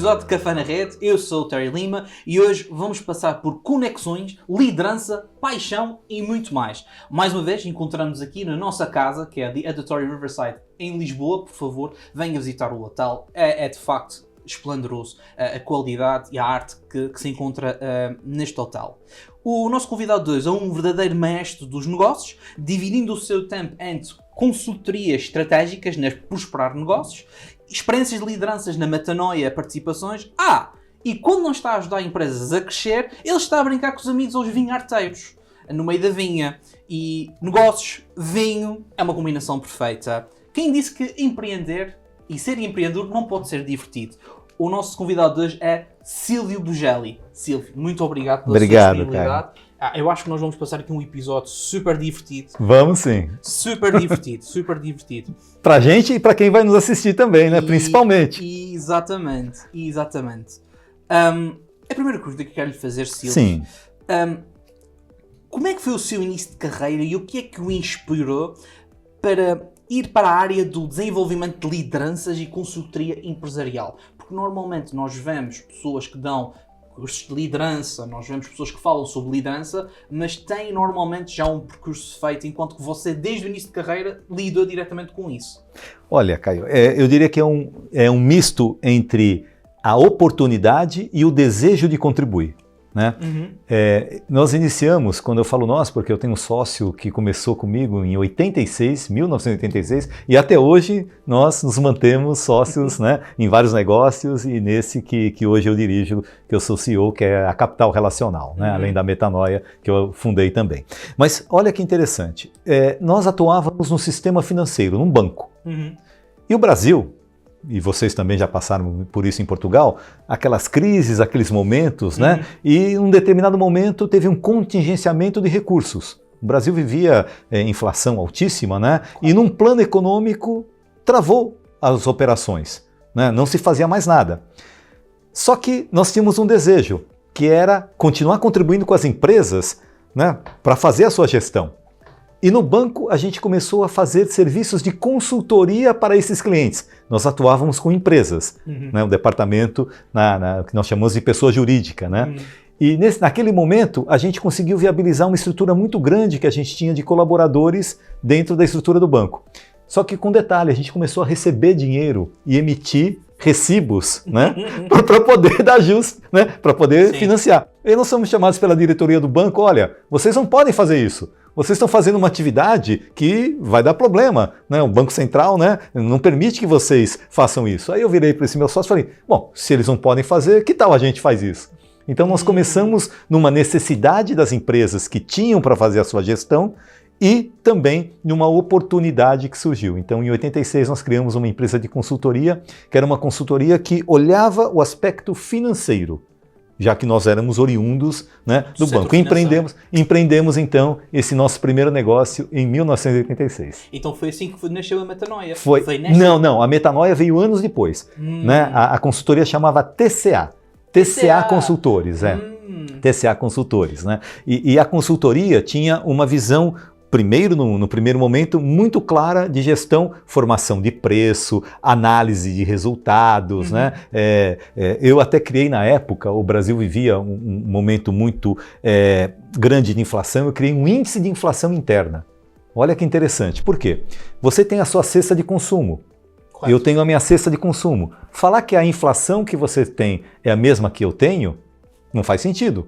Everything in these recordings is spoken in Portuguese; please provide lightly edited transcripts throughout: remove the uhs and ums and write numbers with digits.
episódio de Café na Rede. Eu sou o Terry Lima e hoje vamos passar por conexões, liderança, paixão e muito mais. Mais uma vez encontramos aqui na nossa casa, que é a The Editorial Riverside em Lisboa. Por favor, venha visitar o hotel. É de facto esplendoroso a qualidade e a arte que se encontra neste hotel. O nosso convidado de hoje é um verdadeiro maestro dos negócios, dividindo o seu tempo entre consultorias estratégicas nas prosperar negócios, experiências de lideranças na metanoia, participações. E quando não está a ajudar empresas a crescer, ele está a brincar com os amigos aos vinharteiros, no meio da vinha. E negócios, vinho, é uma combinação perfeita. Quem disse que empreender e ser empreendedor não pode ser divertido? O nosso convidado de hoje é Silvio Bugelli. Silvio, muito obrigado pela sua disponibilidade. Eu acho que nós vamos passar aqui um episódio super divertido. Vamos sim. Super divertido, super divertido. Pra gente e pra quem vai nos assistir também, né? Principalmente. Exatamente. A primeira coisa que eu quero lhe fazer, Silvio. Sim. Como é que foi o seu início de carreira e o que é que o inspirou para ir para a área do desenvolvimento de lideranças e consultoria empresarial? Porque normalmente nós vemos pessoas que dão cursos de liderança, nós vemos pessoas que falam sobre liderança, mas têm normalmente já um percurso feito, enquanto que você, desde o início de carreira, lidou diretamente com isso. Olha, Caio, eu diria que é um misto entre a oportunidade e o desejo de contribuir. Né? Uhum. Nós iniciamos, quando eu falo nós, porque eu tenho um sócio que começou comigo em 1986, e até hoje nós nos mantemos sócios, né, em vários negócios, e nesse que hoje eu dirijo, que eu sou CEO, que é a Capital Relacional, né, além da Metanoia, que eu fundei também. Mas olha que interessante, nós atuávamos no sistema financeiro, num banco. Uhum. E o Brasil, e vocês também já passaram por isso em Portugal, aquelas crises, aqueles momentos, né? E em um determinado momento teve um contingenciamento de recursos. O Brasil vivia inflação altíssima, né? E num plano econômico travou as operações, né? Não se fazia mais nada. Só que nós tínhamos um desejo, que era continuar contribuindo com as empresas, né, para fazer a sua gestão. E no banco a gente começou a fazer serviços de consultoria para esses clientes. Nós atuávamos com empresas, né, um departamento que nós chamamos de pessoa jurídica. Né? E naquele momento a gente conseguiu viabilizar uma estrutura muito grande que a gente tinha de colaboradores dentro da estrutura do banco. Só que com detalhe, a gente começou a receber dinheiro e emitir recibos, né, para poder dar justo, né, para poder financiar. E nós somos chamados pela diretoria do banco: olha, vocês não podem fazer isso. Vocês estão fazendo uma atividade que vai dar problema, né? O Banco Central, né, não permite que vocês façam isso. Aí eu virei para esse meu sócio e falei: bom, se eles não podem fazer, que tal a gente faz isso? Então nós começamos numa necessidade das empresas que tinham para fazer a sua gestão e também numa oportunidade que surgiu. Então em 86 nós criamos uma empresa de consultoria, que era uma consultoria que olhava o aspecto financeiro, já que nós éramos oriundos, né, do banco. Empreendemos então esse nosso primeiro negócio em 1986. Então foi assim que nasceu a Metanoia? Não, a Metanoia veio anos depois. Né? A consultoria chamava TCA Consultores. TCA Consultores. Né? E a consultoria tinha uma visão, primeiro, no primeiro momento, muito clara de gestão, formação de preço, análise de resultados. Né? Eu até criei na época, o Brasil vivia um momento muito grande de inflação, eu criei um índice de inflação interna. Olha que interessante. Por quê? Você tem a sua cesta de consumo. Correto. Eu tenho a minha cesta de consumo. Falar que a inflação que você tem é a mesma que eu tenho, não faz sentido.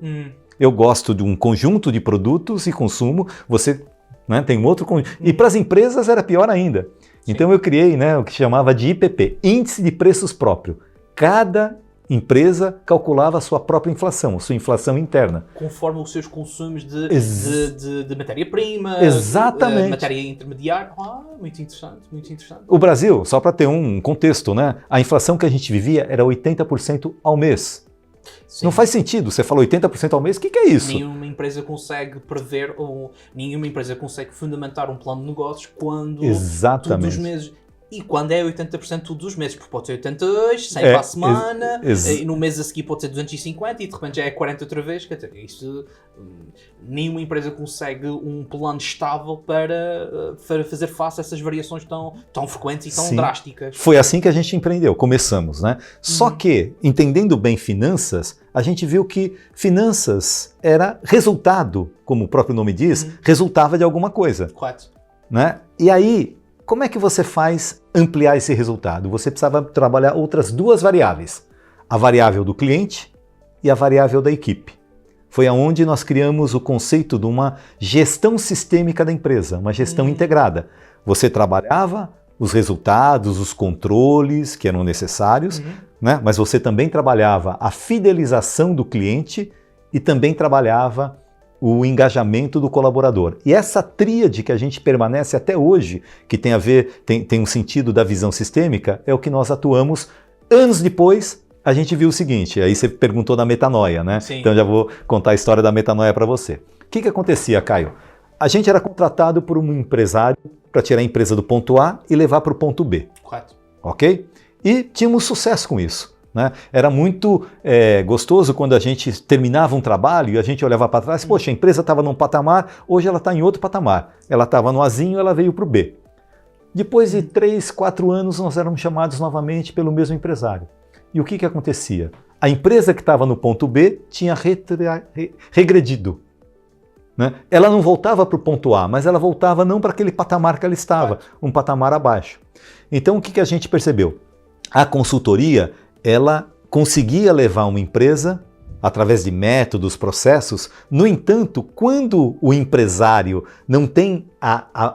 Eu gosto de um conjunto de produtos e consumo, você... Né, tem um outro conjunto. E para as empresas era pior ainda. Então eu criei, né, o que chamava de IPP, Índice de Preços Próprio. Cada empresa calculava a sua própria inflação, a sua inflação interna. Conforme os seus consumos de matéria-prima, exatamente, matéria intermediária. Muito interessante, muito interessante. O Brasil, só para ter um contexto, né, a inflação que a gente vivia era 80% ao mês. Sim. Não faz sentido, você fala 80% ao mês, o que é isso? Nenhuma empresa consegue prever ou nenhuma empresa consegue fundamentar um plano de negócios quando exatamente, todos os meses... E quando é 80% todos os meses, porque pode ser 82, 100 para a semana, e no mês a seguir pode ser 250 e de repente já é 40 outra vez. Quer dizer, isso, nenhuma empresa consegue um plano estável para fazer face a essas variações tão frequentes e tão drásticas. Foi assim que a gente empreendeu, começamos, né? Só que, entendendo bem finanças, a gente viu que finanças era resultado, como o próprio nome diz, resultava de alguma coisa. Correto. Né? E aí, como é que você faz ampliar esse resultado? Você precisava trabalhar outras duas variáveis. A variável do cliente e a variável da equipe. Foi aonde nós criamos o conceito de uma gestão sistêmica da empresa, uma gestão integrada. Você trabalhava os resultados, os controles que eram necessários, né? Mas você também trabalhava a fidelização do cliente e também trabalhava o engajamento do colaborador. E essa tríade que a gente permanece até hoje, que tem a ver, tem um sentido da visão sistêmica, é o que nós atuamos. Anos depois, a gente viu o seguinte, aí você perguntou da metanoia, né? Sim. Então já vou contar a história da metanoia para você. O que acontecia, Caio? A gente era contratado por um empresário para tirar a empresa do ponto A e levar para o ponto B. Correto. Ok? E tínhamos sucesso com isso. Né? Era muito gostoso quando a gente terminava um trabalho e a gente olhava para trás, poxa, a empresa estava num patamar, hoje ela está em outro patamar. Ela estava no Azinho, ela veio para o B. Depois de 3, 4 anos, nós éramos chamados novamente pelo mesmo empresário. E o que acontecia? A empresa que estava no ponto B tinha regredido. Né? Ela não voltava para o ponto A, mas ela voltava não para aquele patamar que ela estava, um patamar abaixo. Então o que a gente percebeu? A consultoria, ela conseguia levar uma empresa através de métodos, processos. No entanto, quando o empresário não tem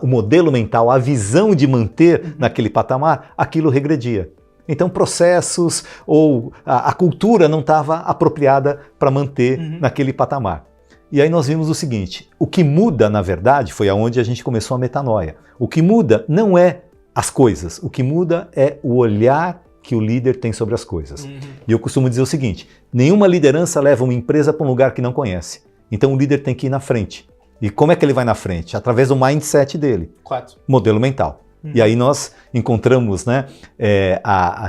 o modelo mental, a visão de manter naquele patamar, aquilo regredia. Então, processos ou a cultura não estava apropriada para manter naquele patamar. E aí nós vimos o seguinte, o que muda, na verdade, foi aonde a gente começou a metanoia. O que muda não é as coisas, o que muda é o olhar que o líder tem sobre as coisas. E eu costumo dizer o seguinte, nenhuma liderança leva uma empresa para um lugar que não conhece. Então o líder tem que ir na frente. E como é que ele vai na frente? Através do mindset dele. Correto. Modelo mental. E aí nós encontramos, né,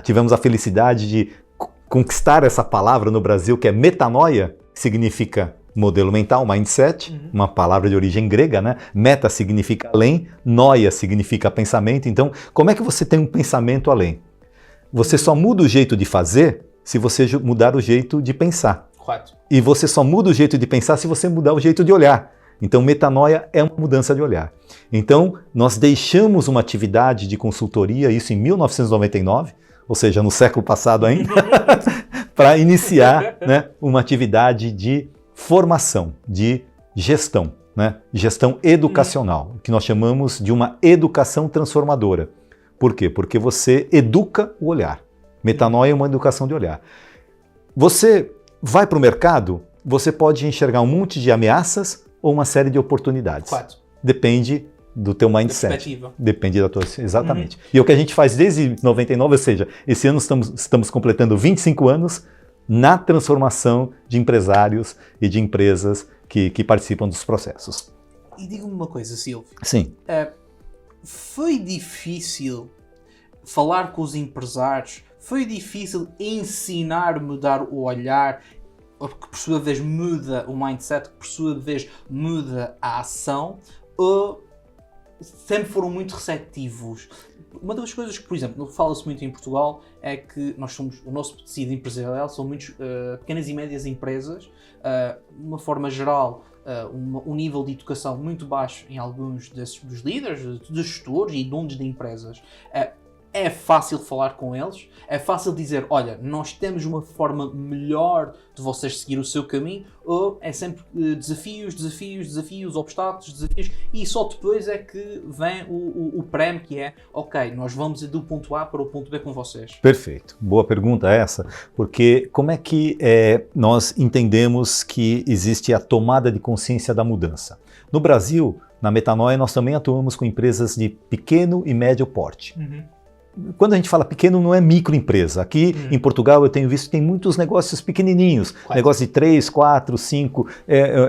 tivemos a felicidade de conquistar essa palavra no Brasil, que é metanoia, que significa modelo mental, mindset, uma palavra de origem grega, né? Meta significa além, noia significa pensamento. Então, como é que você tem um pensamento além? Você só muda o jeito de fazer se você mudar o jeito de pensar. Correto. E você só muda o jeito de pensar se você mudar o jeito de olhar. Então, metanoia é uma mudança de olhar. Então, nós deixamos uma atividade de consultoria, isso em 1999, ou seja, no século passado ainda, para iniciar, né, uma atividade de formação, de gestão, né, gestão educacional, que nós chamamos de uma educação transformadora. Por quê? Porque você educa o olhar. Metanoia é uma educação de olhar. Você vai para o mercado, você pode enxergar um monte de ameaças ou uma série de oportunidades. Correto. Depende do teu mindset. Perspectiva. Depende da tua... Exatamente. E é o que a gente faz desde 99, ou seja, esse ano estamos completando 25 anos na transformação de empresários e de empresas que participam dos processos. E diga-me uma coisa, Silvio. Sim. Foi difícil falar com os empresários? Foi difícil ensinar a mudar o olhar, que por sua vez muda o mindset, que por sua vez muda a ação? Ou sempre foram muito receptivos? Uma das coisas que, por exemplo, fala-se muito em Portugal é que o nosso tecido empresarial são muitas pequenas e médias empresas, de uma forma geral, um nível de educação muito baixo em alguns dos líderes, dos gestores e donos de empresas. É fácil falar com eles, é fácil dizer, olha, nós temos uma forma melhor de vocês seguir o seu caminho, ou é sempre desafios, obstáculos, desafios, e só depois é que vem o prémio, que é, ok, nós vamos do ponto A para o ponto B com vocês. Perfeito. Boa pergunta essa, porque como é que nós entendemos que existe a tomada de consciência da mudança? No Brasil, na Metanoia, nós também atuamos com empresas de pequeno e médio porte. quando a gente fala pequeno, não é microempresa. Aqui em Portugal eu tenho visto que tem muitos negócios pequenininhos. Negócio de 3, 4, 5,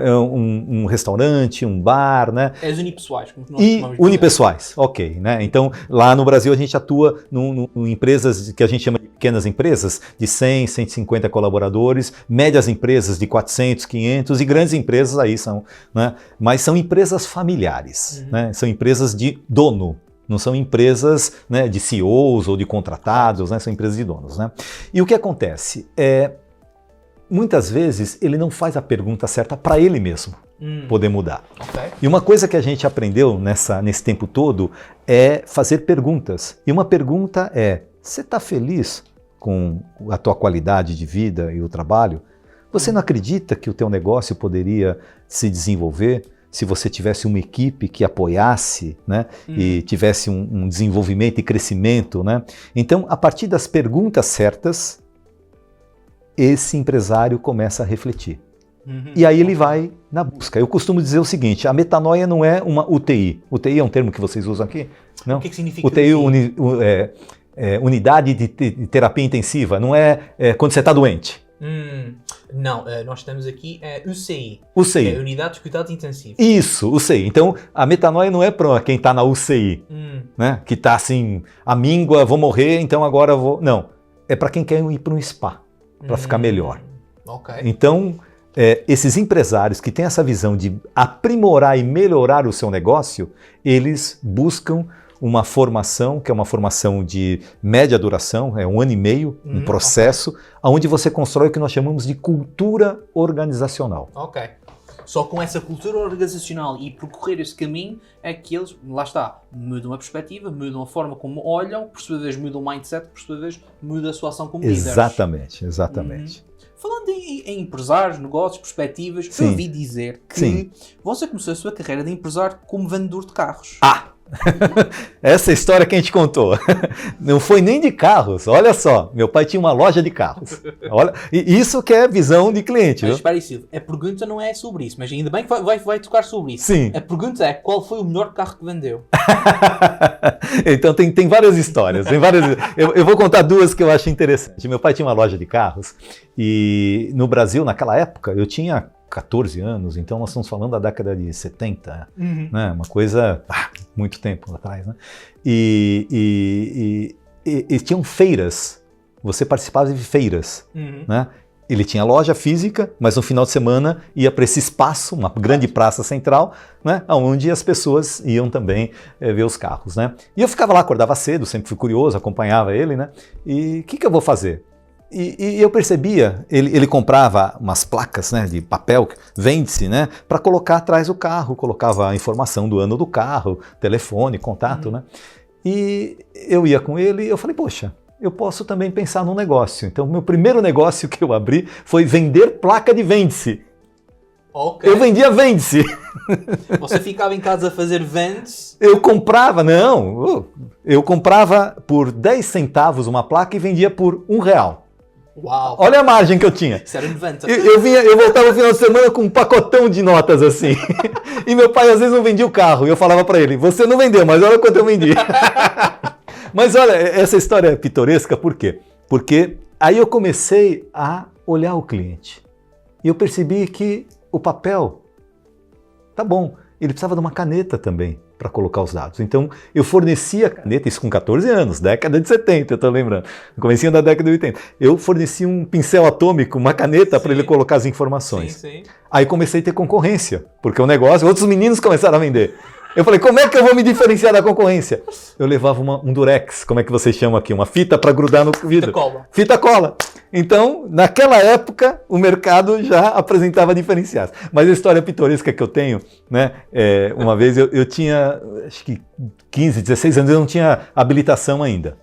um restaurante, um bar, né? É as unipessoais, como nós E chamamos de unipessoais, ok, né? Então, lá no Brasil a gente atua em empresas que a gente chama de pequenas empresas, de 100, 150 colaboradores, médias empresas de 400, 500 e grandes empresas aí são, né? Mas são empresas familiares, né? São empresas de dono. Não são empresas, né, de CEOs ou de contratados, né, são empresas de donos. Né? E o que acontece? Muitas vezes ele não faz a pergunta certa para ele mesmo poder mudar. Okay. E uma coisa que a gente aprendeu nesse tempo todo é fazer perguntas. E uma pergunta é, você está feliz com a tua qualidade de vida e o trabalho? Você não acredita que o teu negócio poderia se desenvolver se você tivesse uma equipe que apoiasse, né, e tivesse um desenvolvimento e crescimento, né? Então, a partir das perguntas certas, esse empresário começa a refletir. E aí ele vai na busca. Eu costumo dizer o seguinte, a metanoia não é uma UTI. UTI é um termo que vocês usam aqui? Não? O que significa UTI? Unidade de terapia intensiva, não é quando você está doente. Não, nós estamos aqui UCI. UCI. Unidade de Cuidados Intensivos. Isso, UCI. Então, a metanoia não é para quem está na UCI, né? Que está assim, a míngua, vou morrer, então agora vou... Não, é para quem quer ir para um spa, para ficar melhor. Okay. Então, esses empresários que têm essa visão de aprimorar e melhorar o seu negócio, eles buscam uma formação, que é uma formação de média duração, é 1 ano e meio, um processo, onde você constrói o que nós chamamos de cultura organizacional. Ok. Só com essa cultura organizacional e percorrer esse caminho é que eles, lá está, mudam a perspectiva, mudam a forma como olham, por sua vez mudam o mindset, por sua vez muda a sua ação como líderes. Exatamente. Falando em empresários, negócios, perspectivas, Sim. eu ouvi dizer que Sim. você começou a sua carreira de empresário como vendedor de carros. Essa história que a gente contou, não foi nem de carros, olha só, meu pai tinha uma loja de carros, olha, e isso que é visão de cliente. Mas viu? espera aí, Silvio, a pergunta não é sobre isso, mas ainda bem que vai tocar sobre isso. Sim. A pergunta é, qual foi o melhor carro que vendeu? Então tem várias histórias, eu vou contar duas que eu acho interessantes. Meu pai tinha uma loja de carros e no Brasil, naquela época, eu tinha 14 anos, então nós estamos falando da década de 70, né? Uma coisa, muito tempo atrás, né? E tinham feiras, você participava de feiras, né? Ele tinha loja física, mas no final de semana ia para esse espaço, uma grande praça central, né? Onde as pessoas iam também ver os carros, né? E eu ficava lá, acordava cedo, sempre fui curioso, acompanhava ele, né? E o que eu vou fazer? E eu percebia, ele comprava umas placas, né, de papel, vende-se, né, para colocar atrás do carro, colocava a informação do ano do carro, telefone, contato, né? E eu ia com ele e eu falei, poxa, eu posso também pensar num negócio. Então, meu primeiro negócio que eu abri foi vender placa de vende-se. Okay. Eu vendia vende-se. Você ficava em casa a fazer vendas? Eu comprava por 10 centavos uma placa e vendia por R$1. Uau! Olha a margem que eu tinha. Isso era 90. Eu voltava no final de semana com um pacotão de notas assim. E meu pai às vezes não vendia o carro. E eu falava para ele, você não vendeu, mas olha quanto eu vendi. Mas olha, essa história é pitoresca, por quê? Porque aí eu comecei a olhar o cliente. E eu percebi que o papel, tá bom, ele precisava de uma caneta também para colocar os dados. Então, eu fornecia caneta, isso com 14 anos, década de 70, eu estou lembrando, no comecinho da década de 80. Eu fornecia um pincel atômico, uma caneta para ele colocar as informações. Sim. Aí comecei a ter concorrência, porque o negócio, outros meninos começaram a vender. Eu falei, como é que eu vou me diferenciar da concorrência? Eu levava um durex, como é que vocês chamam aqui? Uma fita para grudar no vidro. Fita cola. Então, naquela época, o mercado já apresentava diferenciais. Mas a história pitoresca que eu tenho, né? Uma vez eu tinha, acho que 15, 16 anos, eu não tinha habilitação ainda.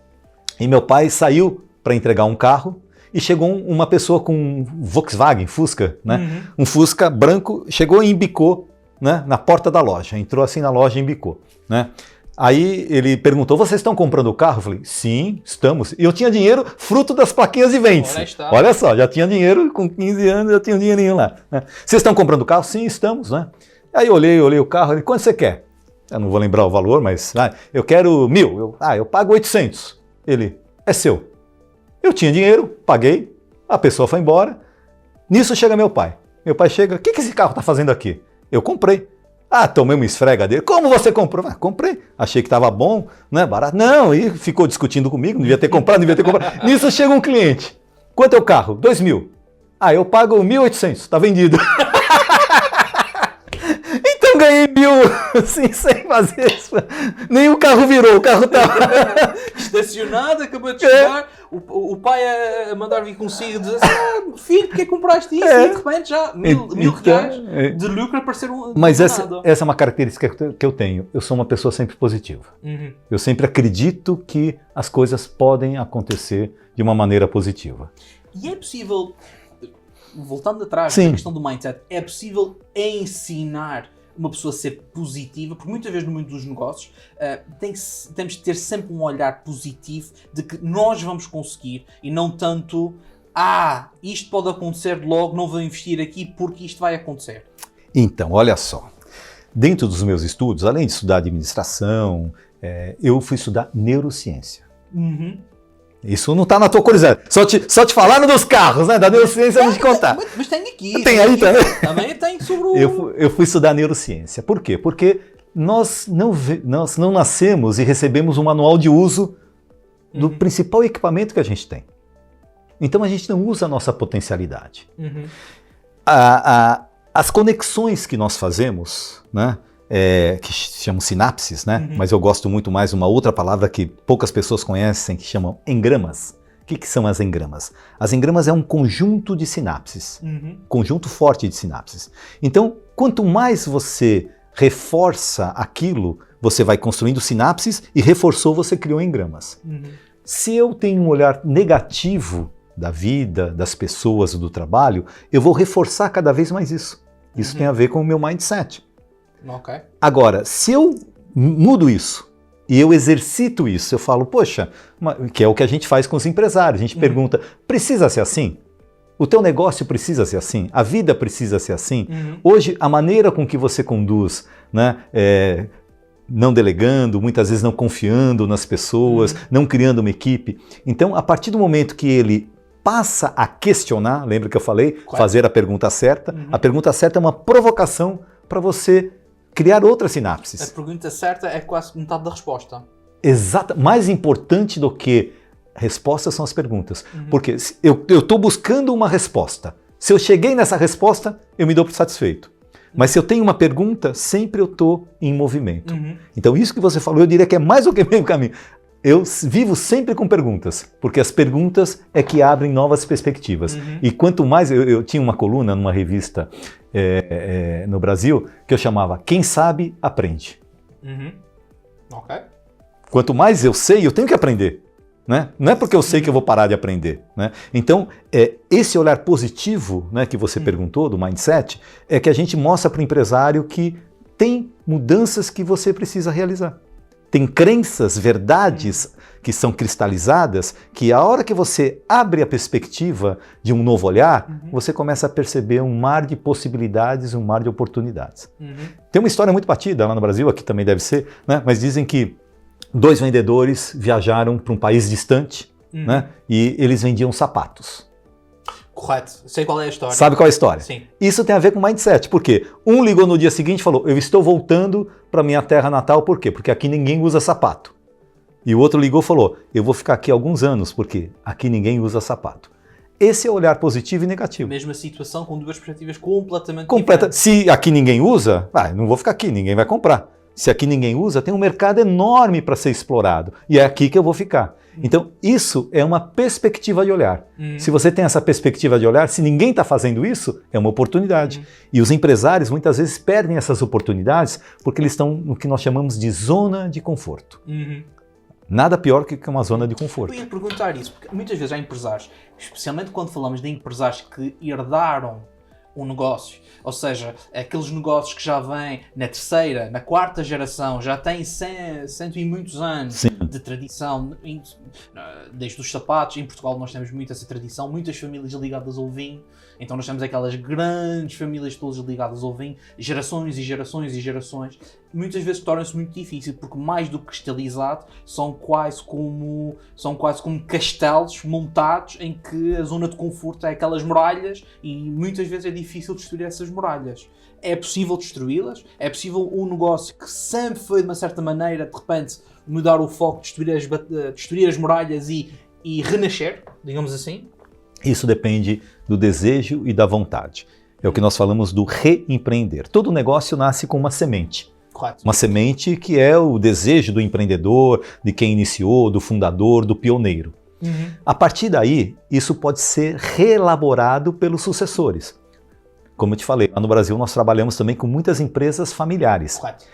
E meu pai saiu para entregar um carro e chegou uma pessoa com um Volkswagen, Fusca, né? Um Fusca branco, chegou e embicou, né, na porta da loja, entrou assim na loja e embicou, né? Aí ele perguntou, vocês estão comprando o carro? Eu falei, sim, estamos. E eu tinha dinheiro fruto das plaquinhas de vende-se. Olha só, já tinha dinheiro, com 15 anos já tinha um dinheirinho lá, né? Vocês estão comprando o carro? Sim, estamos, né? Aí eu olhei o carro, ele, quanto você quer? Eu não vou lembrar o valor, mas eu quero 1.000. Eu pago 800. Ele, é seu. Eu tinha dinheiro, paguei, a pessoa foi embora. Nisso chega meu pai. Meu pai chega, o que esse carro está fazendo aqui? Eu comprei. Ah, tomei uma esfrega dele. Como você comprou? Ah, comprei. Achei que estava bom, não é barato. Não, e ficou discutindo comigo, não devia ter comprado, não devia ter comprado. Nisso chega um cliente. Quanto é o carro? 2.000. Ah, eu pago 1.800, está vendido. Então ganhei 1.000, assim, sem fazer isso. Nem o carro virou, o carro estava estacionado, acabou de chegar, o pai a mandar vir consigo, dizer assim, filho, porque compraste isso? E de repente já mil reais de lucro apareceram. Mas essa é uma característica que eu tenho. Eu sou uma pessoa sempre positiva. Eu sempre acredito que as coisas podem acontecer de uma maneira positiva. E é possível, voltando atrás Sim. da questão do mindset, é possível ensinar uma pessoa a ser positiva, porque muitas vezes no mundo dos negócios temos de ter sempre um olhar positivo de que nós vamos conseguir e não tanto, isto pode acontecer logo, não vou investir aqui porque isto vai acontecer. Então, olha só, dentro dos meus estudos, além de estudar administração, eu fui estudar neurociência. Isso não está na tua curiosidade. Só te falaram dos carros, né? Da neurociência eu vou te contar. Mas tem aqui. Tem aí também? Também tem sobre o... Eu fui estudar neurociência. Por quê? Porque nós não nascemos e recebemos um manual de uso do principal equipamento que a gente tem. Então a gente não usa a nossa potencialidade. As conexões que nós fazemos, né? Que se chamam sinapses, né? Mas eu gosto muito mais de uma outra palavra que poucas pessoas conhecem, que chamam engramas. O que são as engramas? As engramas é um conjunto de sinapses, conjunto forte de sinapses. Então, quanto mais você reforça aquilo, você vai construindo sinapses e reforçou, você criou engramas. Se eu tenho um olhar negativo da vida, das pessoas, do trabalho, eu vou reforçar cada vez mais isso. Isso tem a ver com o meu mindset. Okay. Agora, se eu mudo isso e eu exercito isso, eu falo, poxa, que é o que a gente faz com os empresários, a gente pergunta, precisa ser assim? O teu negócio precisa ser assim? A vida precisa ser assim? Hoje, a maneira com que você conduz, né, não delegando, muitas vezes não confiando nas pessoas, não criando uma equipe. Então, a partir do momento que ele passa a questionar, lembra que eu falei? Fazer a pergunta certa. A pergunta certa é uma provocação para você criar outras sinapses. A pergunta certa é quase metade da resposta. Exato. Mais importante do que respostas são as perguntas. Porque eu estou buscando uma resposta. Se eu cheguei nessa resposta, eu me dou por satisfeito. Mas se eu tenho uma pergunta, sempre eu estou em movimento. Então isso que você falou, eu diria que é mais do que meio caminho. Eu vivo sempre com perguntas, porque as perguntas é que abrem novas perspectivas. E quanto mais... Eu tinha uma coluna numa revista no Brasil que eu chamava Quem Sabe, Aprende. Ok. Quanto mais eu sei, eu tenho que aprender. Né? Não é porque eu sei que eu vou parar de aprender. Né? Então, esse olhar positivo, né, que você perguntou, do mindset, é que a gente mostra para o empresário que tem mudanças que você precisa realizar. Tem crenças, verdades que são cristalizadas, que a hora que você abre a perspectiva de um novo olhar, você começa a perceber um mar de possibilidades, um mar de oportunidades. Tem uma história muito batida lá no Brasil, aqui também deve ser, né? Mas dizem que 2 vendedores viajaram para um país distante, né? E eles vendiam sapatos. Correto. Sei qual é a história. Sabe qual é a história? Sim. Isso tem a ver com mindset. Por quê? Um ligou no dia seguinte e falou, eu estou voltando para minha terra natal. Por quê? Porque aqui ninguém usa sapato. E o outro ligou e falou, eu vou ficar aqui alguns anos, porque aqui ninguém usa sapato. Esse é o olhar positivo e negativo. Mesma situação com 2 perspectivas completamente diferentes. Se aqui ninguém usa, não vou ficar aqui, ninguém vai comprar. Se aqui ninguém usa, tem um mercado enorme para ser explorado. E é aqui que eu vou ficar. Então, isso é uma perspectiva de olhar. Se você tem essa perspectiva de olhar, se ninguém está fazendo isso, é uma oportunidade. E os empresários muitas vezes perdem essas oportunidades porque eles estão no que nós chamamos de zona de conforto. Nada pior que uma zona de conforto. Eu ia perguntar isso, porque muitas vezes há empresários, especialmente quando falamos de empresários que herdaram um negócio. Ou seja, aqueles negócios que já vêm na terceira, na quarta geração, já têm cento e muitos anos Sim. de tradição, desde os sapatos. Em Portugal nós temos muito essa tradição, muitas famílias ligadas ao vinho. Então nós temos aquelas grandes famílias todas ligadas ao vinho, gerações e gerações e gerações. Muitas vezes torna-se muito difícil, porque mais do que cristalizado, são quase como castelos montados em que a zona de conforto é aquelas muralhas e muitas vezes é difícil destruir essas muralhas. É possível destruí-las, é possível um negócio que sempre foi de uma certa maneira, de repente, mudar o foco, destruir as muralhas e renascer, digamos assim. Isso depende do desejo e da vontade. É o que nós falamos do reempreender. Todo negócio nasce com uma semente. Correto. Uma semente que é o desejo do empreendedor, de quem iniciou, do fundador, do pioneiro. Uhum. A partir daí, isso pode ser reelaborado pelos sucessores. Como eu te falei, lá no Brasil nós trabalhamos também com muitas empresas familiares. Correto.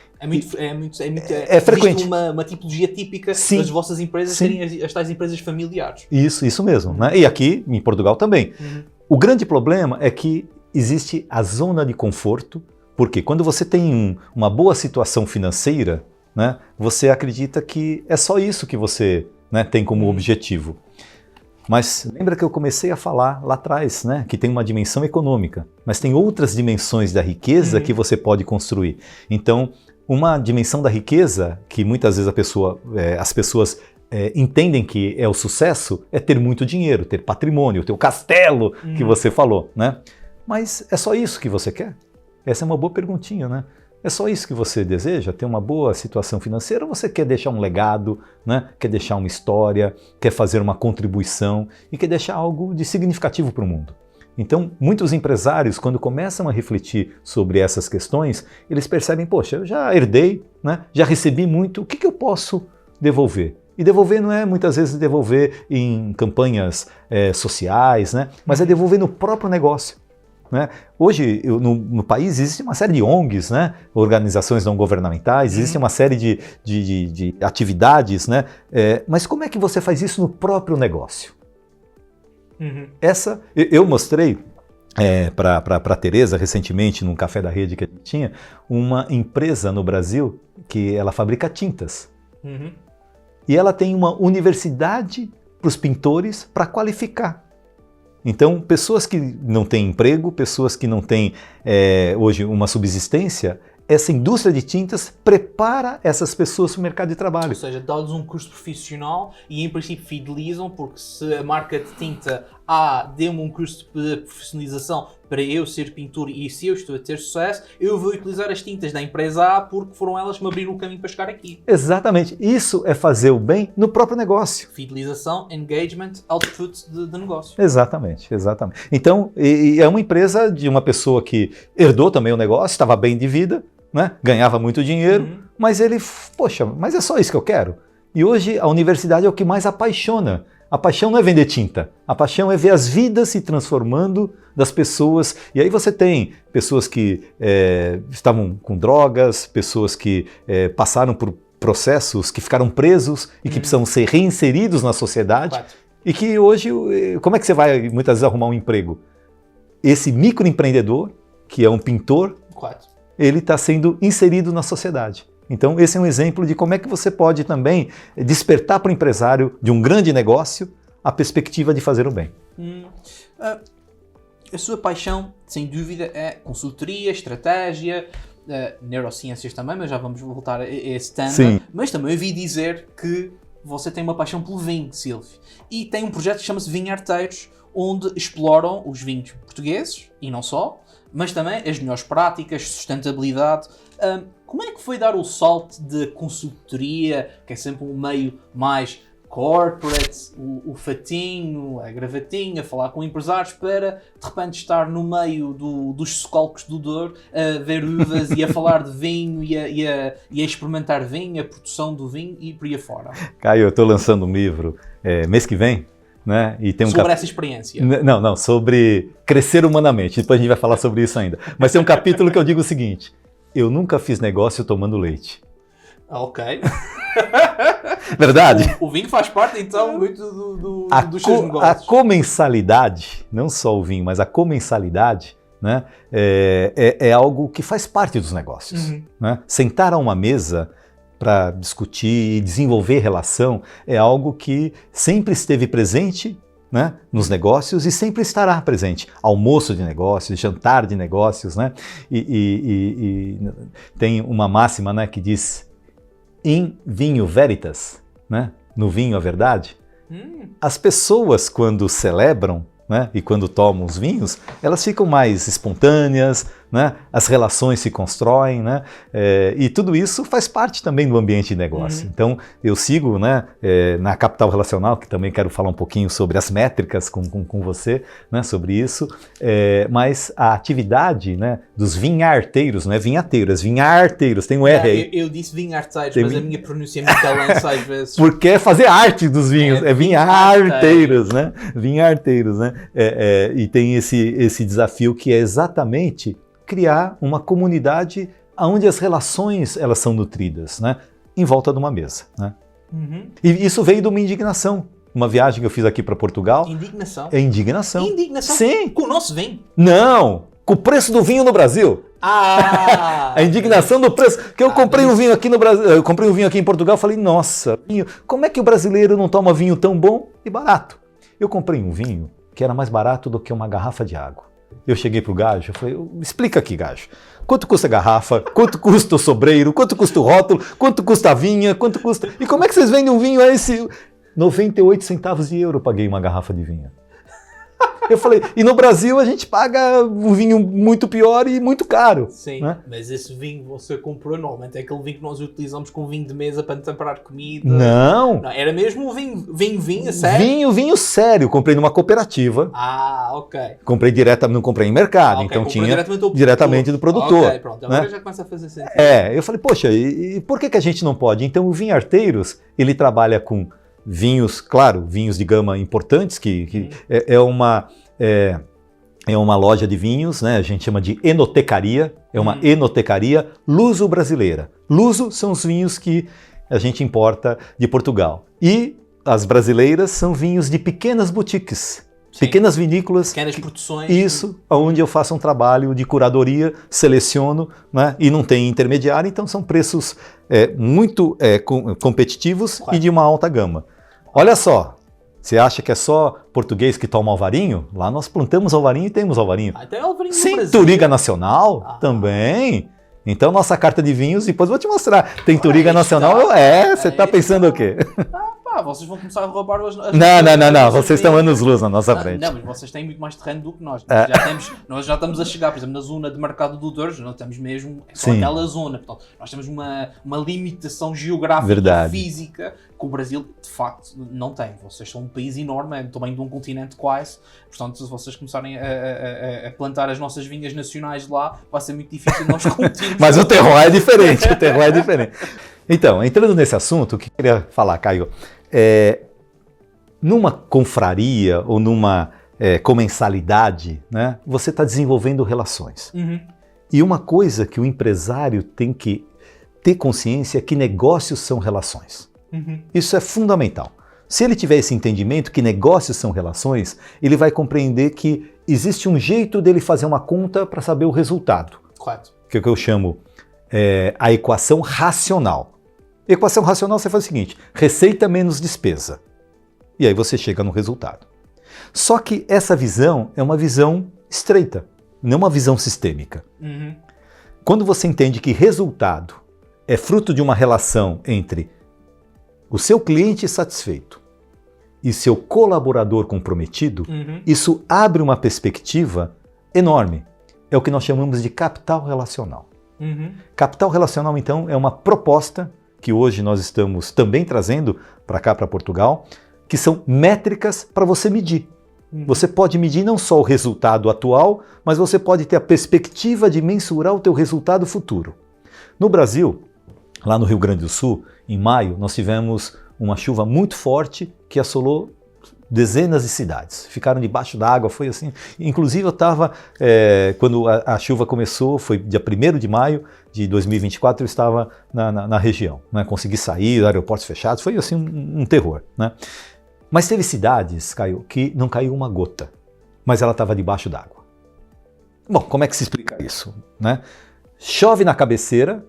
É frequente. Existe uma tipologia típica Sim. das vossas empresas Sim. serem as tais empresas familiares. Isso mesmo. Né? E aqui, em Portugal também. Uhum. O grande problema é que existe a zona de conforto, porque quando você tem uma boa situação financeira, né, você acredita que é só isso que você, né, tem como objetivo. Mas lembra que eu comecei a falar lá atrás, né, que tem uma dimensão econômica, mas tem outras dimensões da riqueza que você pode construir. Então, uma dimensão da riqueza que muitas vezes as pessoas entendem que é o sucesso é ter muito dinheiro, ter patrimônio, ter o castelo que você falou, né? Mas é só isso que você quer? Essa é uma boa perguntinha, né? É só isso que você deseja? Ter uma boa situação financeira? Ou você quer deixar um legado, né? Quer deixar uma história, quer fazer uma contribuição e quer deixar algo de significativo para o mundo? Então, muitos empresários, quando começam a refletir sobre essas questões, eles percebem, poxa, eu já herdei, né? Já recebi muito, o que eu posso devolver? E devolver não é muitas vezes devolver em campanhas sociais, né? Mas é devolver no próprio negócio. Né? Hoje, no país, existe uma série de ONGs, né? Organizações não governamentais, existe uma série de atividades, né? Mas como é que você faz isso no próprio negócio? Uhum. Eu mostrei para a Tereza, recentemente, num café da rede que a gente tinha, uma empresa no Brasil que ela fabrica tintas. Uhum. E ela tem uma universidade para os pintores para qualificar. Então, pessoas que não têm emprego, pessoas que não têm hoje uma subsistência, essa indústria de tintas prepara essas pessoas para o mercado de trabalho. Ou seja, dá-lhes um curso profissional e em princípio fidelizam, porque se a marca de tinta deu-me um curso de profissionalização para eu ser pintor e se eu estou a ter sucesso, eu vou utilizar as tintas da empresa A porque foram elas que me abriram o caminho para chegar aqui. Exatamente. Isso é fazer o bem no próprio negócio. Fidelização, engagement, output de negócio. Exatamente. Então, é uma empresa de uma pessoa que herdou também o negócio, estava bem de vida, né? Ganhava muito dinheiro, mas ele, mas é só isso que eu quero. E hoje a universidade é o que mais apaixona. A paixão não é vender tinta, a paixão é ver as vidas se transformando das pessoas. E aí você tem pessoas que estavam com drogas, pessoas que passaram por processos, que ficaram presos e que precisam ser reinseridos na sociedade. Claro. E que hoje, como é que você vai muitas vezes arrumar um emprego? Esse microempreendedor, que é um pintor, Claro. ele está sendo inserido na sociedade. Então, esse é um exemplo de como é que você pode também despertar para o empresário de um grande negócio a perspectiva de fazer o bem. A sua paixão, sem dúvida, é consultoria, estratégia, neurociências também, mas já vamos voltar a esse tema. Sim. Mas também ouvi dizer que você tem uma paixão pelo vinho, Silvio. E tem um projeto que chama-se Vinho Arteiros, onde exploram os vinhos portugueses, e não só, mas também as melhores práticas, sustentabilidade. Como é que foi dar o salto de consultoria, que é sempre um meio mais corporate, o fatinho, a gravatinha, falar com empresários, para de repente estar no meio dos socalcos do Douro, a ver uvas e a falar de vinho e a experimentar vinho, a produção do vinho e por aí afora? Caio, eu estou lançando um livro mês que vem, né? E tem sobre essa experiência. Não, sobre crescer humanamente. Depois a gente vai falar sobre isso ainda. Mas tem um capítulo que eu digo o seguinte: eu nunca fiz negócio tomando leite. Ok. Verdade? O vinho faz parte, então, muito dos seus negócios. A comensalidade, não só o vinho, mas a comensalidade, né, é algo que faz parte dos negócios. Né? Sentar a uma mesa para discutir e desenvolver relação é algo que sempre esteve presente, né, nos negócios e sempre estará presente. Almoço de negócios, jantar de negócios, né? E tem uma máxima, né, que diz in vinho veritas, né? No vinho a verdade. As pessoas, quando celebram, né, e quando tomam os vinhos, elas ficam mais espontâneas, né, as relações se constroem, né, e tudo isso faz parte também do ambiente de negócio. Então, eu sigo, né, na Capital Relacional, que também quero falar um pouquinho sobre as métricas com você, né, sobre isso, mas a atividade, né, dos vinharteiros, não é vinhateiros, vinharteiros, tem um R aí. Eu disse vinharteiros, mas a minha pronúncia é muito lança às vezes. Porque é fazer arte dos vinhos, é vinharteiros, né, vinharteiros, né, e tem esse desafio que é exatamente criar uma comunidade onde as relações elas são nutridas, né, em volta de uma mesa, né. E isso veio de uma indignação. Uma viagem que eu fiz aqui para Portugal. Indignação? É indignação. Indignação? Sim. Com o nosso vinho? Não! Com o preço do vinho no Brasil. Ah! A indignação do preço. Que eu comprei um vinho aqui no Brasil, eu comprei um vinho aqui em Portugal, falei, nossa, vinho, como é que o brasileiro não toma vinho tão bom e barato? Eu comprei um vinho que era mais barato do que uma garrafa de água. Eu cheguei pro Gajo, eu falei, explica aqui, Gajo. Quanto custa a garrafa? Quanto custa o sobreiro? Quanto custa o rótulo? Quanto custa a vinha? Quanto custa... E como é que vocês vendem um vinho a esse... 98 centavos de euro eu paguei uma garrafa de vinho. Eu falei, e no Brasil a gente paga um vinho muito pior e muito caro. Sim, né? Mas esse vinho você comprou normalmente, é aquele vinho que nós utilizamos com vinho de mesa para temperar comida. Não. Era mesmo um vinho, sério? Vinho sério. Comprei numa cooperativa. Ah, ok. Comprei diretamente, não comprei em mercado, Okay. então Comprei tinha diretamente do produtor. Ok, pronto, agora né? já começa a fazer sentido. Eu falei, poxa, e por que a gente não pode? Então o Vinharteiros, ele trabalha com vinhos, claro, vinhos de gama importantes, que é uma loja de vinhos, né? A gente chama de enotecaria, é uma enotecaria luso-brasileira. Luso são os vinhos que a gente importa de Portugal. E as brasileiras são vinhos de pequenas boutiques, pequenas vinícolas. Pequenas produções. Isso, onde eu faço um trabalho de curadoria, seleciono, né? E não tem intermediário, então são preços muito competitivos e de uma alta gama. Olha só, você acha que é só português que toma alvarinho? Lá nós plantamos alvarinho e temos alvarinho. Tem alvarinho no Sim, Brasil. Touriga Nacional também. Então nossa carta de vinhos, depois eu vou te mostrar. Tem Touriga Nacional, você tá pensando o quê? Vocês vão começar a roubar as Não, vocês estão anos-luz na nossa frente. Não, mas vocês têm muito mais terreno do que nós. Nós já estamos a chegar, por exemplo, na zona de mercado do Douro, nós temos mesmo só aquela zona. Portanto, nós temos uma limitação geográfica física que o Brasil, de facto, não tem. Vocês são um país enorme, é do tamanho de um continente quase. Portanto, se vocês começarem a plantar as nossas vinhas nacionais lá, vai ser muito difícil nós competirmos. Mas o terroir é diferente, Então, entrando nesse assunto, o que eu queria falar, Caio, numa confraria ou numa comensalidade, né, você está desenvolvendo relações. E uma coisa que o empresário tem que ter consciência é que negócios são relações. Isso é fundamental. Se ele tiver esse entendimento que negócios são relações, ele vai compreender que existe um jeito dele fazer uma conta para saber o resultado. Correto. Que é o que eu chamo a equação racional. Equação racional você faz o seguinte, receita menos despesa. E aí você chega no resultado. Só que essa visão é uma visão estreita, não uma visão sistêmica. Quando você entende que resultado é fruto de uma relação entre o seu cliente satisfeito e seu colaborador comprometido, isso abre uma perspectiva enorme. É o que nós chamamos de capital relacional. Capital relacional, então, é uma proposta que hoje nós estamos também trazendo para cá, para Portugal, que são métricas para você medir. Você pode medir não só o resultado atual, mas você pode ter a perspectiva de mensurar o teu resultado futuro. No Brasil, lá no Rio Grande do Sul, em maio, nós tivemos uma chuva muito forte que assolou dezenas de cidades. Ficaram debaixo d'água, foi assim. Inclusive eu estava, quando a chuva começou, foi dia 1º de maio de 2024, eu estava na região. Né? Consegui sair, aeroportos fechados, foi assim um terror. Né? Mas teve cidades, Caio, que não caiu uma gota, mas ela estava debaixo d'água. Bom, como é que se explica isso, né? Chove na cabeceira,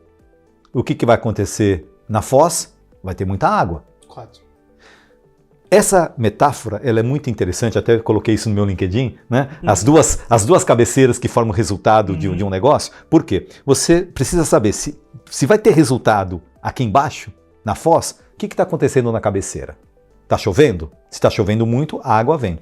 o que vai acontecer na foz? Vai ter muita água. Correto. Essa metáfora, ela é muito interessante, até coloquei isso no meu LinkedIn, né? As duas cabeceiras que formam o resultado de um negócio. Por quê? Você precisa saber se vai ter resultado aqui embaixo, na foz, o que está acontecendo na cabeceira? Está chovendo? Se está chovendo muito, a água vem.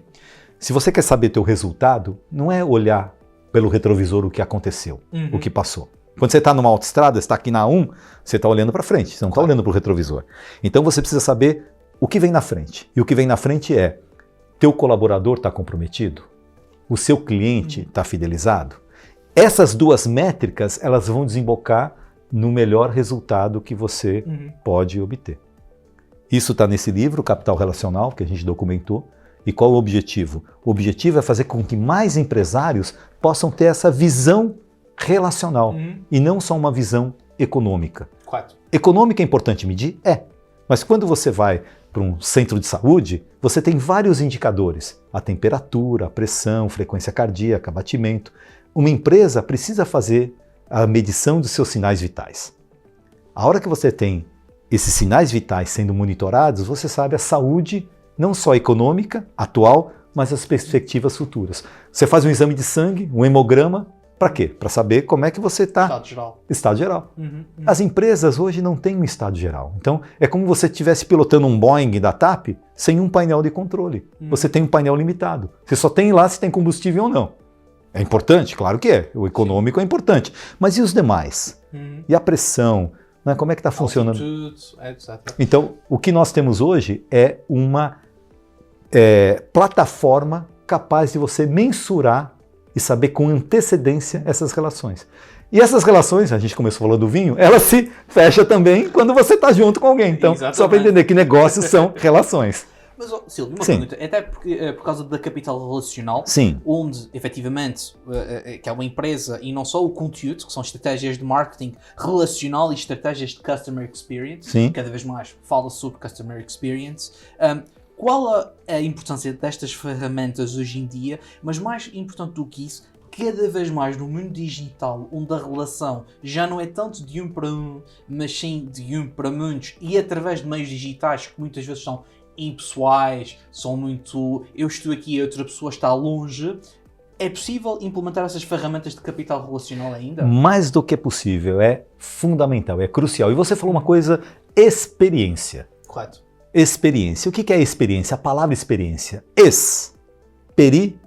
Se você quer saber teu resultado, não é olhar pelo retrovisor o que aconteceu, o que passou. Quando você está numa autoestrada, está aqui na 1, você está olhando para frente, você não está olhando para o retrovisor. Então você precisa saber o que vem na frente. E o que vem na frente é, teu colaborador está comprometido? O seu cliente está fidelizado? Essas duas métricas, elas vão desembocar no melhor resultado que você pode obter. Isso está nesse livro, Capital Relacional, que a gente documentou. E qual é o objetivo? O objetivo é fazer com que mais empresários possam ter essa visão relacional e não só uma visão econômica. Correto. Econômica é importante medir? É. Mas quando você vai para um centro de saúde, você tem vários indicadores. A temperatura, a pressão, frequência cardíaca, batimento. Uma empresa precisa fazer a medição dos seus sinais vitais. A hora que você tem esses sinais vitais sendo monitorados, você sabe a saúde não só econômica, atual, mas as perspectivas futuras. Você faz um exame de sangue, um hemograma, para quê? Para saber como é que você está. Estado geral. Estado geral. As empresas hoje não têm um estado geral. Então, é como se você estivesse pilotando um Boeing da TAP sem um painel de controle. Você tem um painel limitado. Você só tem lá se tem combustível ou não. É importante? Claro que é. O econômico é importante. Mas e os demais? E a pressão? Né? Como é que está funcionando? Altitude, etc. Então, o que nós temos hoje é uma plataforma capaz de você mensurar e saber com antecedência essas relações. E essas relações, a gente começou falando do vinho, ela se fecha também quando você está junto com alguém. Então, só para entender que negócios são relações. Mas, Silvio, uma pergunta, até porque, por causa da capital relacional, onde, efetivamente, que é uma empresa, e não só o conteúdo, que são estratégias de marketing relacional e estratégias de customer experience, cada vez mais fala sobre customer experience, qual a importância destas ferramentas hoje em dia, mas mais importante do que isso, cada vez mais no mundo digital, onde a relação já não é tanto de um para um, mas sim de um para muitos, e através de meios digitais que muitas vezes são impessoais, são muito eu estou aqui e outra pessoa está longe, é possível implementar essas ferramentas de capital relacional ainda? Mais do que possível, é fundamental, é crucial. E você falou uma coisa, experiência. Correto. Experiência. O que é experiência? A palavra experiência. Experiência.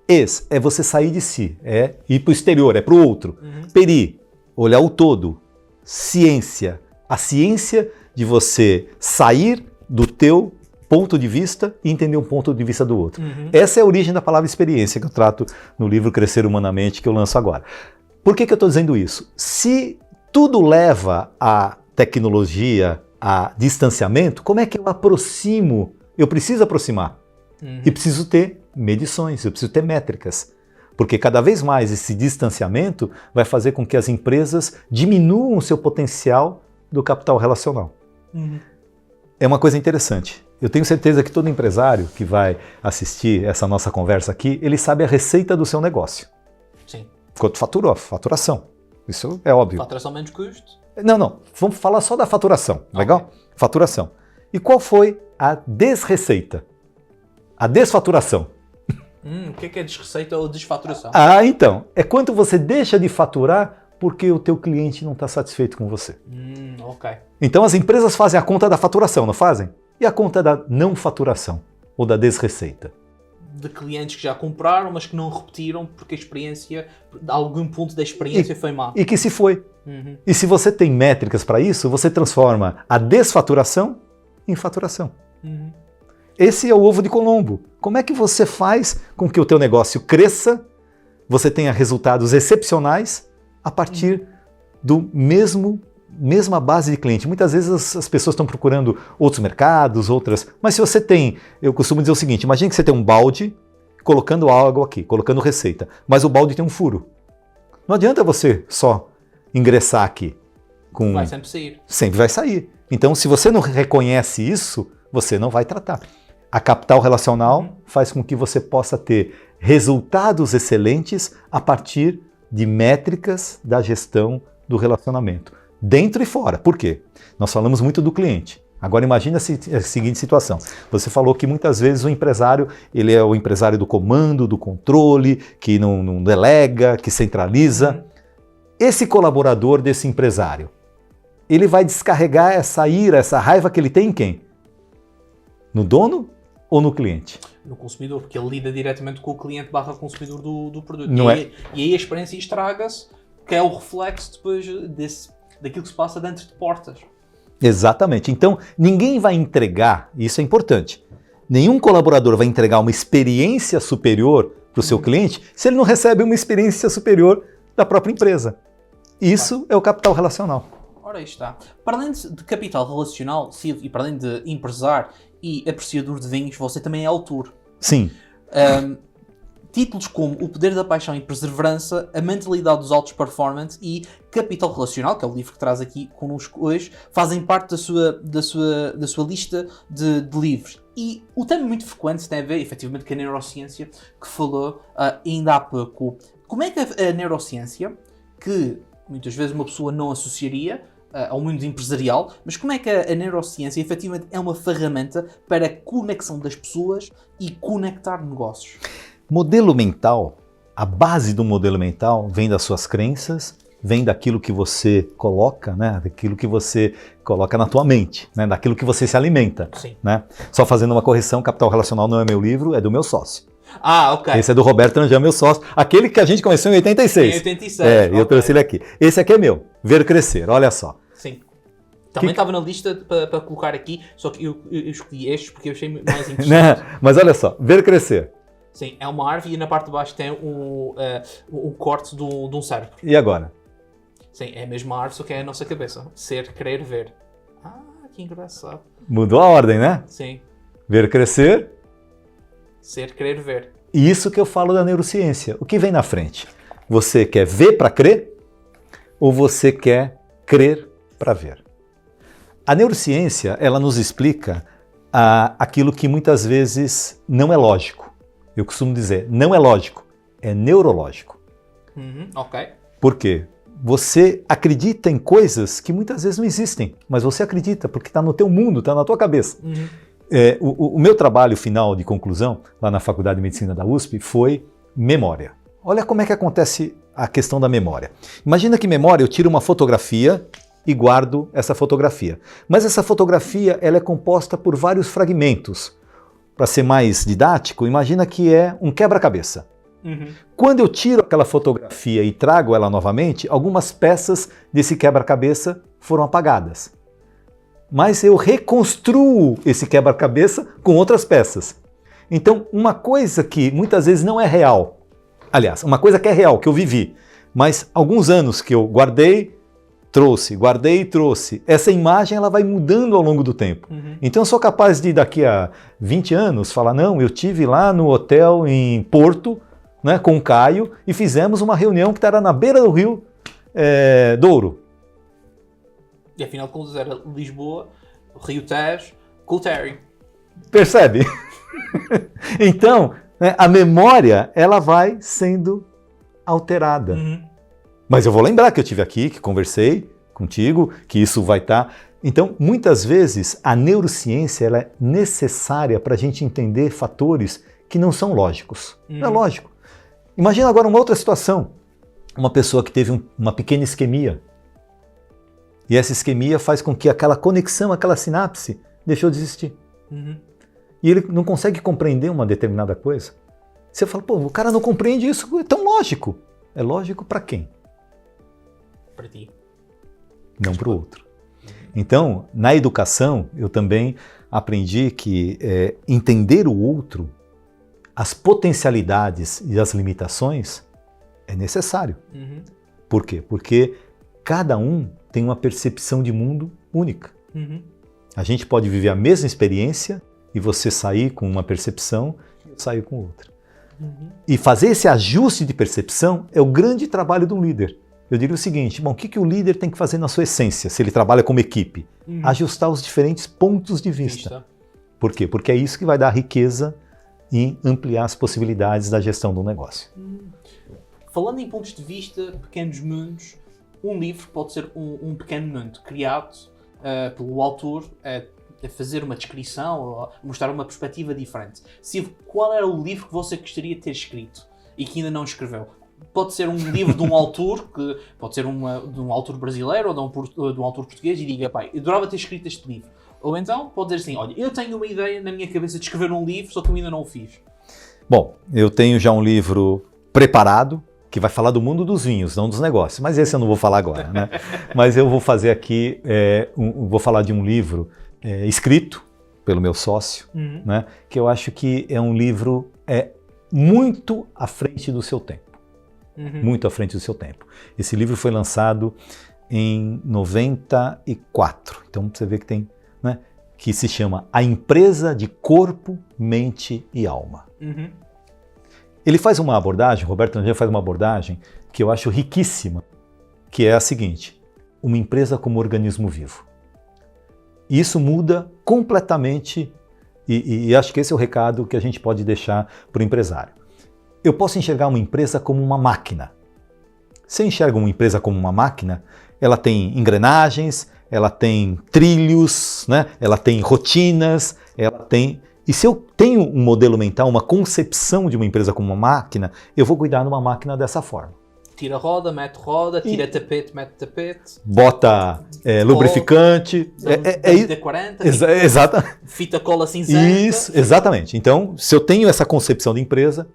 Ex é você sair de si, é ir para o exterior, é para o outro. Peri, olhar o todo. Ciência. A ciência de você sair do teu ponto de vista e entender um ponto de vista do outro. Essa é a origem da palavra experiência que eu trato no livro Crescer Humanamente, que eu lanço agora. Por que eu estou dizendo isso? Se tudo leva à tecnologia, a distanciamento, como é que eu aproximo? Eu preciso aproximar. E preciso ter medições, eu preciso ter métricas. Porque cada vez mais esse distanciamento vai fazer com que as empresas diminuam o seu potencial do capital relacional. É uma coisa interessante. Eu tenho certeza que todo empresário que vai assistir essa nossa conversa aqui, ele sabe a receita do seu negócio. Sim. Quanto faturou? Faturação. Isso é óbvio. Faturação menos custo? Não. Vamos falar só da faturação. Legal? Faturação. E qual foi a desreceita? A desfaturação. O que é desreceita ou desfaturação? Então. É quanto você deixa de faturar porque o teu cliente não está satisfeito com você. Então as empresas fazem a conta da faturação, não fazem? E a conta da não faturação ou da desreceita? De clientes que já compraram, mas que não repetiram porque a experiência, algum ponto da experiência foi má. E que se foi. E se você tem métricas para isso, você transforma a desfaturação em faturação. Esse é o ovo de Colombo. Como é que você faz com que o teu negócio cresça, você tenha resultados excepcionais a partir do mesma base de cliente? Muitas vezes as pessoas estão procurando outros mercados, outras... Mas se você tem... Eu costumo dizer o seguinte, imagine que você tem um balde colocando água aqui, colocando receita, mas o balde tem um furo. Não adianta você só ingressar aqui com... Vai sempre sair. Sempre vai sair. Então, se você não reconhece isso, você não vai tratar. A capital relacional faz com que você possa ter resultados excelentes a partir de métricas da gestão do relacionamento, dentro e fora. Por quê? Nós falamos muito do cliente. Agora imagine a seguinte situação. Você falou que muitas vezes o empresário, ele é o empresário do comando, do controle, que não delega, que centraliza. Esse colaborador desse empresário, ele vai descarregar essa ira, essa raiva que ele tem em quem? No dono ou no cliente? No consumidor, porque ele lida diretamente com o cliente barra consumidor do produto. Não e aí a experiência estraga-se, que é o reflexo depois daquilo que se passa dentro de portas. Exatamente. Então, ninguém vai entregar, e isso é importante, nenhum colaborador vai entregar uma experiência superior para o seu cliente se ele não recebe uma experiência superior da própria empresa. Isso é o capital relacional. Ora, aí está. Para além de capital relacional, e para além de empresário e apreciador de vinhos, você também é autor. Sim. Títulos como O Poder da Paixão e Perseverança, A Mentalidade dos Altos Performance e Capital Relacional, que é o livro que traz aqui connosco hoje, fazem parte da sua lista de livros. E o tema muito frequente tem a ver, efetivamente, com a neurociência, que falou ainda há pouco. Como é que a neurociência, que muitas vezes uma pessoa não associaria ao mundo empresarial, mas como é que a neurociência efetivamente é uma ferramenta para a conexão das pessoas e conectar negócios? Modelo mental, a base do modelo mental vem das suas crenças, vem daquilo que você coloca, né? Daquilo que você coloca na tua mente, né? Daquilo que você se alimenta. Sim. Né? Só fazendo uma correção, Capital Relacional não é meu livro, é do meu sócio. Ah, ok. Esse é do Roberto Tranjan, meu sócio, aquele que a gente começou em 86. Em 86. Okay. Eu trouxe ele aqui. Esse aqui é meu, Ver Crescer, olha só. Sim. Também estava na lista para colocar aqui, só que eu escolhi estes porque eu achei mais interessante. Não, mas olha só, Ver Crescer. Sim, é uma árvore e na parte de baixo tem um corte de um cérebro. E agora? Sim, é a mesma árvore, só que é a nossa cabeça. Ser, querer, ver. Ah, que engraçado. Mudou a ordem, né? Sim. Ver Crescer. Ser, querer, ver. E isso que eu falo da neurociência. O que vem na frente? Você quer ver para crer? Ou você quer crer para ver? A neurociência, ela nos explica aquilo que muitas vezes não é lógico. Eu costumo dizer, não é lógico, é neurológico. Ok. Por quê? Você acredita em coisas que muitas vezes não existem, mas você acredita porque está no teu mundo, está na tua cabeça. O meu trabalho final de conclusão, lá na Faculdade de Medicina da USP, foi memória. Olha como é que acontece a questão da memória. Imagina que memória, eu tiro uma fotografia e guardo essa fotografia. Mas essa fotografia ela é composta por vários fragmentos. Para ser mais didático, imagina que é um quebra-cabeça. Quando eu tiro aquela fotografia e trago ela novamente, algumas peças desse quebra-cabeça foram apagadas. Mas eu reconstruo esse quebra-cabeça com outras peças. Então, uma coisa que muitas vezes não é real, aliás, uma coisa que é real, que eu vivi, mas alguns anos que eu guardei e trouxe. Essa imagem ela vai mudando ao longo do tempo. Então eu sou capaz de daqui a 20 anos falar, não, eu tive lá no hotel em Porto, né, com o Caio e fizemos uma reunião que era na beira do Rio Douro. E afinal de contas era Lisboa, Rio Tejo, Culteri. Percebe? Então, né, a memória ela vai sendo alterada. Mas eu vou lembrar que eu estive aqui, que conversei contigo, que isso vai estar... Então, muitas vezes, a neurociência ela é necessária para a gente entender fatores que não são lógicos. Não é lógico. Imagina agora uma outra situação. Uma pessoa que teve uma pequena isquemia. E essa isquemia faz com que aquela conexão, aquela sinapse, deixou de existir. E ele não consegue compreender uma determinada coisa. Você fala, pô, o cara não compreende isso, é tão lógico. É lógico para quem? Para ti. Não para o outro. Então, na educação, eu também aprendi que entender o outro, as potencialidades e as limitações, é necessário. Por quê? Porque cada um tem uma percepção de mundo única. A gente pode viver a mesma experiência e você sair com uma percepção e eu sair com outra. E fazer esse ajuste de percepção é o grande trabalho de um líder. Eu diria o seguinte, bom, o que o líder tem que fazer na sua essência, se ele trabalha como equipe? Ajustar os diferentes pontos de vista. Por quê? Porque é isso que vai dar riqueza em ampliar as possibilidades da gestão do negócio. Falando em pontos de vista, pequenos mundos, um livro pode ser um pequeno mundo criado pelo autor a fazer uma descrição ou a mostrar uma perspectiva diferente. Qual era o livro que você gostaria de ter escrito e que ainda não escreveu? Pode ser um livro de um autor, que pode ser de um autor brasileiro ou de um autor português, e diga, pai, eu adorava ter escrito este livro. Ou então pode dizer assim, olha, eu tenho uma ideia na minha cabeça de escrever um livro, só que eu ainda não o fiz. Bom, eu tenho já um livro preparado, que vai falar do mundo dos vinhos, não dos negócios. Mas esse eu não vou falar agora, né? Mas eu vou fazer aqui, vou falar de um livro escrito pelo meu sócio, né? Que eu acho que é um livro muito à frente do seu tempo. Muito à frente do seu tempo. Esse livro foi lançado em 94. Então você vê que tem, né? Que se chama A Empresa de Corpo, Mente e Alma. Ele faz uma abordagem, Roberto Nanger faz uma abordagem que eu acho riquíssima, que é a seguinte: uma empresa como organismo vivo. E isso muda completamente, e acho que esse é o recado que a gente pode deixar para o empresário. Eu posso enxergar uma empresa como uma máquina. Se eu enxergo uma empresa como uma máquina, ela tem engrenagens, ela tem trilhos, né? Ela tem rotinas, ela tem... E se eu tenho um modelo mental, uma concepção de uma empresa como uma máquina, eu vou cuidar de uma máquina dessa forma. Tira roda, tira tapete, mete tapete. Bota lubrificante. WD-40. Exatamente. Fita cola cinzenta. Isso, exatamente. Então, se eu tenho essa concepção de empresa...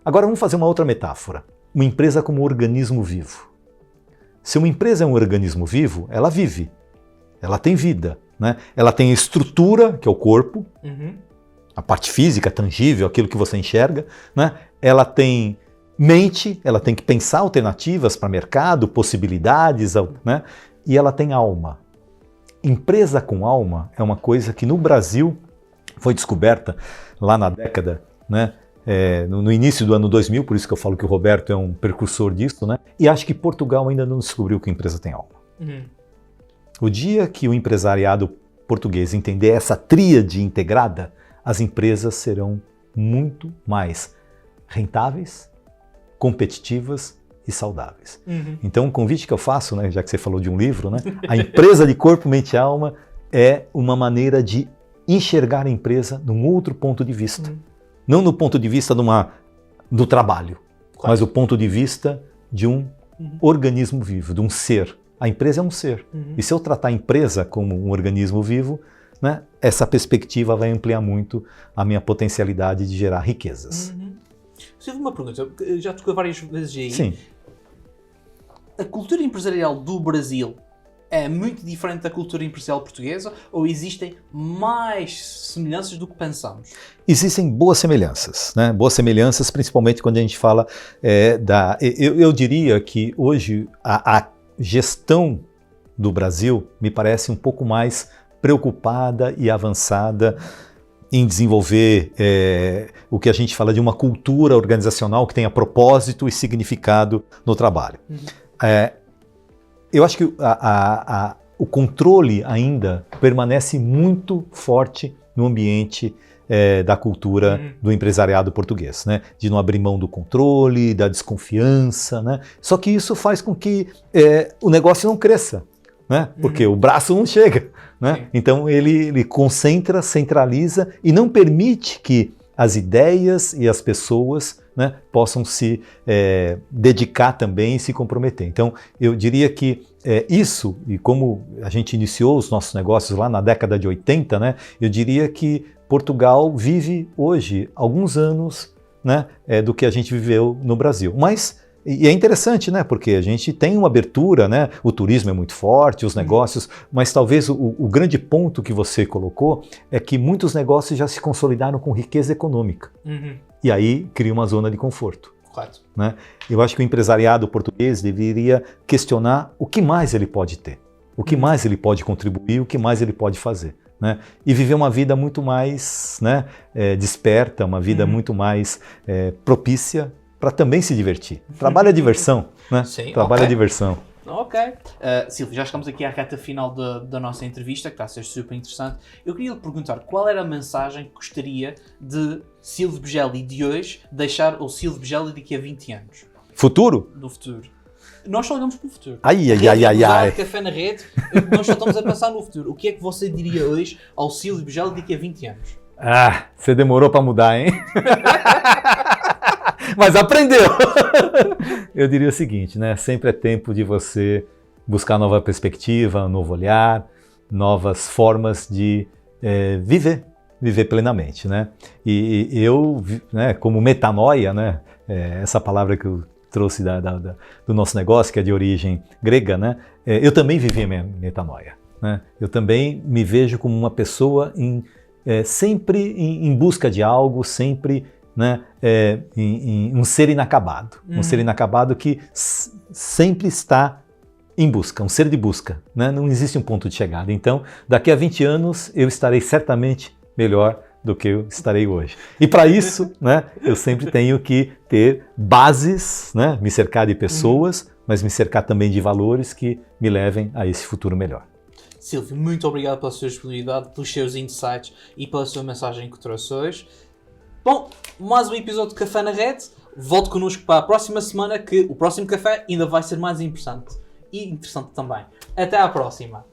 Agora vamos fazer uma outra metáfora. Uma empresa como um organismo vivo. Se uma empresa é um organismo vivo, ela vive. Ela tem vida, né? Ela tem a estrutura, que é o corpo, a parte física, tangível, aquilo que você enxerga, né? Ela tem mente, ela tem que pensar alternativas para mercado, possibilidades, né? E ela tem alma. Empresa com alma é uma coisa que no Brasil foi descoberta lá na década, né? No início do ano 2000, por isso que eu falo que o Roberto é um precursor disso, né? E acho que Portugal ainda não descobriu que a empresa tem alma. O dia que o empresariado português entender essa tríade integrada, as empresas serão muito mais rentáveis, competitivas e saudáveis. Então o convite que eu faço, né, já que você falou de um livro, né, a empresa de corpo, mente e alma é uma maneira de enxergar a empresa num outro ponto de vista. Não no ponto de vista do trabalho, mas do ponto de vista de um organismo vivo, de um ser. A empresa é um ser. E se eu tratar a empresa como um organismo vivo, né, essa perspectiva vai ampliar muito a minha potencialidade de gerar riquezas. Tive uma pergunta, já tocou várias vezes aí. Sim. A cultura empresarial do Brasil é muito diferente da cultura empresarial portuguesa ou existem mais semelhanças do que pensamos? Existem boas semelhanças, né? Boas semelhanças, principalmente quando a gente fala eu diria que hoje a gestão do Brasil me parece um pouco mais preocupada e avançada em desenvolver o que a gente fala de uma cultura organizacional que tenha propósito e significado no trabalho. Eu acho que o controle ainda permanece muito forte no ambiente da cultura do empresariado português, né? De não abrir mão do controle, da desconfiança, né? Só que isso faz com que o negócio não cresça, né? Porque o braço não chega, né? Então ele concentra, centraliza e não permite que as ideias e as pessoas, né, possam se dedicar também e se comprometer. Então, eu diria que isso, e como a gente iniciou os nossos negócios lá na década de 80, né, eu diria que Portugal vive hoje alguns anos, né, do que a gente viveu no Brasil. Mas, e é interessante, né, porque a gente tem uma abertura, né, o turismo é muito forte, os negócios, mas talvez o grande ponto que você colocou é que muitos negócios já se consolidaram com riqueza econômica. E aí cria uma zona de conforto. Correto. Né? Eu acho que o empresariado português deveria questionar o que mais ele pode ter, o que mais ele pode contribuir, o que mais ele pode fazer. Né? E viver uma vida muito mais, né, desperta, uma vida muito mais propícia para também se divertir. Trabalho é diversão, né? Sim, Trabalho é diversão. Ok. Silvio, já estamos aqui à reta final da nossa entrevista, que está a ser super interessante. Eu queria lhe perguntar qual era a mensagem que gostaria de Silvio Begelli de hoje deixar ao Silvio Begelli daqui a 20 anos? Futuro? Do futuro. Nós só olhamos para o futuro. Ai. Café na rede, nós só estamos a pensar no futuro. O que é que você diria hoje ao Silvio Begelli daqui a 20 anos? Você demorou para mudar, hein? Mas aprendeu! Eu diria o seguinte, né? Sempre é tempo de você buscar nova perspectiva, novo olhar, novas formas de viver plenamente, né? E eu, né, como metanoia, né? Essa palavra que eu trouxe do nosso negócio, que é de origem grega, né? Eu também vivi a minha metanoia, né? Eu também me vejo como uma pessoa sempre em busca de algo, sempre, né, em um ser inacabado. Um ser inacabado que sempre está em busca, um ser de busca, né? Não existe um ponto de chegada. Então, daqui a 20 anos, eu estarei certamente melhor do que eu estarei hoje. E para isso, né, eu sempre tenho que ter bases, né, me cercar de pessoas, mas me cercar também de valores que me levem a esse futuro melhor. Silvio, muito obrigado pela sua disponibilidade, pelos seus insights e pela sua mensagem que trouxe hoje. Bom, mais um episódio de Café na Rede. Volte connosco para a próxima semana, que o próximo café ainda vai ser mais interessante. E interessante também. Até à próxima.